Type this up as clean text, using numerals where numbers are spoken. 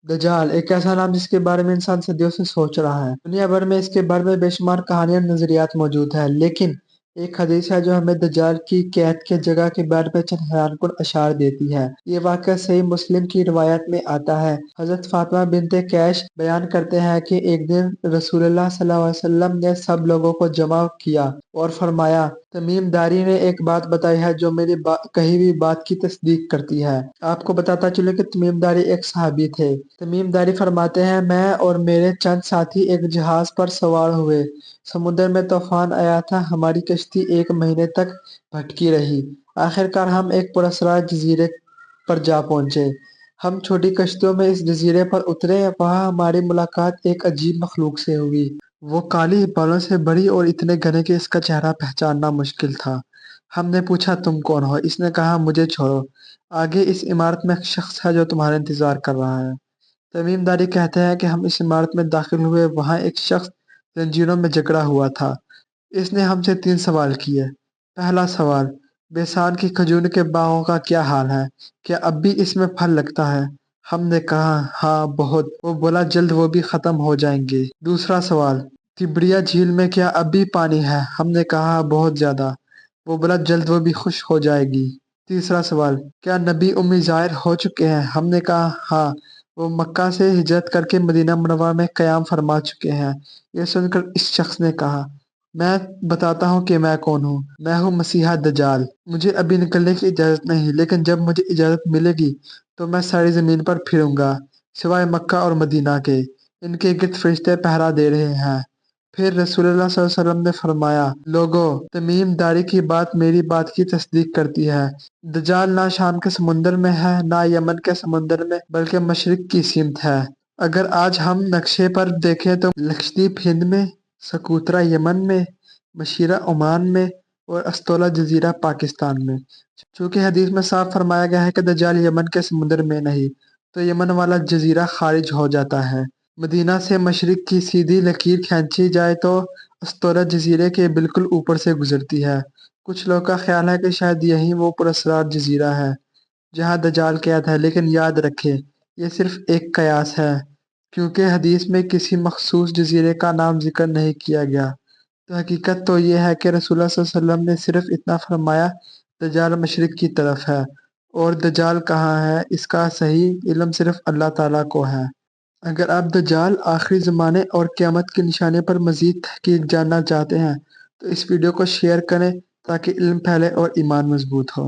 दजाल एक ऐसा नाम जिसके बारे में इंसान सदियों से सोच रहा है। दुनिया भर में इसके बारे में बेशुमार कहानियां और नजरियात मौजूद है, लेकिन एक हदीस है जो हमें दज्जाल की कैद के जगह के बारे में चंद हैरानकुन अशार देती है। ये वाक़या सही मुस्लिम की रिवायत में आता है। हजरत फातिमा बिनते कैश बयान करते हैं कि एक दिन रसूलुल्लाह सल्लल्लाहु अलैहि वसल्लम ने सब लोगों को जमा किया और फरमाया, तमीम दारी ने एक बात बताई है जो मेरी कही हुई बात की तस्दीक करती है। आपको बताता चले कि तमीम दारी एक सहाबी थे। तमीम दारी फरमाते हैं, मैं और मेरे चंद साथी एक जहाज पर सवार हुए। समुद्र में तूफान आया था, हमारी कश्ती एक महीने तक भटकी रही। आखिरकार हम एक पुरस्कार जजीरे पर जा पहुंचे। हम छोटी कश्तियों में इस जजीरे पर उतरे। वहां हमारी मुलाकात एक अजीब मखलूक से हुई। वो काली बालों से बड़ी और इतने घने कि इसका चेहरा पहचानना मुश्किल था। हमने पूछा, तुम कौन हो? इसने कहा, मुझे छोड़ो, आगे इस इमारत में एक शख्स है जो तुम्हारा इंतजार कर रहा है। तमीमदारी कहते हैं कि हम इस इमारत में दाखिल हुए। वहां एक शख्स जंजीरों में जकड़ा हुआ था। इसने हमसे 3 सवाल किए। पहला सवाल, बेसान की खजूर के बागों का क्या हाल है? क्या अब भी इसमें फल लगता है? हमने कहा, हाँ बहुत। वो बोला, जल्द वो भी खत्म हो जाएंगे। दूसरा सवाल, तिबड़िया झील में क्या अब भी पानी है? हमने कहा, बहुत ज्यादा। वो बोला, जल्द वो भी खुश हो जाएगी। तीसरा सवाल, क्या नबी उम्मी ज़ाहिर हो चुके हैं? हमने कहा, हाँ, वो मक्का से हिजरत करके मदीना मुनव्वरा में क़याम फरमा चुके हैं। यह सुनकर इस शख्स ने कहा, मैं बताता हूँ कि मैं कौन हूँ। मैं हूँ मसीहा दज्जाल। मुझे अभी निकलने की इजाज़त नहीं, लेकिन जब मुझे इजाज़त मिलेगी तो मैं सारी ज़मीन पर फिरूंगा, सिवाय मक्का और मदीना के। इनके गिर्द फरिश्ते पहरा दे रहे हैं। फिर रसूलुल्लाह सल्लल्लाहु अलैहि वसल्लम ने फरमाया, लोगो, तमीम दारी की बात मेरी बात की तस्दीक करती है। दज्जाल ना शाम के समुंदर में है, ना यमन के समुंदर में, बल्कि मशरिक की सिमत है। अगर आज हम नक्शे पर देखें तो लक्षद्वीप हिंद में, सकूतरा यमन में, मशीरा ओमान में और अस्तोला जजीरा पाकिस्तान में। चूंकि हदीस में साफ फरमाया गया है कि दज्जाल यमन के समुंदर में नहीं, तो यमन वाला जजीरा खारिज हो जाता है। मदीना से मशरिक की सीधी लकीर खींची जाए तो अस्तोला जजीरे के बिल्कुल ऊपर से गुजरती है। कुछ लोग का ख्याल है कि शायद यही वो पुरस्कार जजीरा है जहाँ दज्जाल कैद है, लेकिन याद रखें, ये सिर्फ एक कयास है, क्योंकि हदीस में किसी मखसूस जजीरे का नाम जिक्र नहीं किया गया। तो हकीकत तो ये है कि रसूलुल्लाह सल्लल्लाहु अलैहि वसल्लम ने सिर्फ इतना फरमाया, दज्जाल मशरिक की तरफ है, और दज्जाल कहाँ है इसका सही इल्म सिर्फ अल्लाह ताला को है। अगर आप दज्जाल, आखिरी ज़माने और क़यामत की निशानी पर मज़ीद तहकीक जानना चाहते हैं तो इस वीडियो को शेयर करें ताकि इल्म फैले और ईमान मजबूत हो।